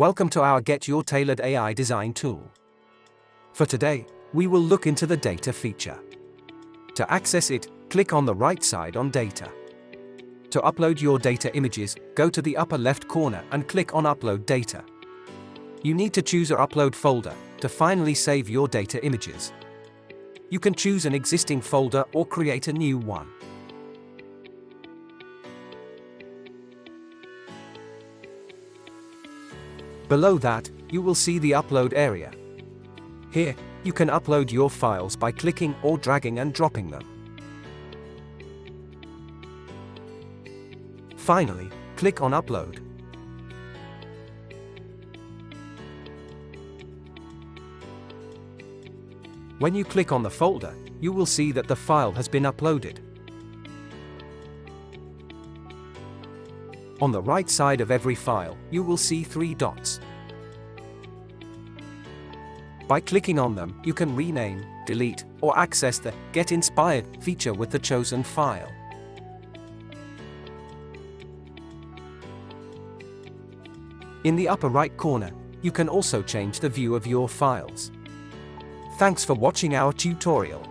Welcome to our Get Your Tailored AI Design tool. For today, we will look into the Data feature. To access it, click on the right side on Data. To upload your data images, go to the upper left corner and click on Upload Data. You need to choose your upload folder to finally save your data images. You can choose an existing folder or create a new one. Below that, you will see the upload area. Here, you can upload your files by clicking or dragging and dropping them. Finally, click on Upload. When you click on the folder, you will see that the file has been uploaded. On the right side of every file, you will see 3 dots. By clicking on them, you can rename, delete, or access the Get Inspired feature with the chosen file. In the upper right corner, you can also change the view of your files. Thanks for watching our tutorial.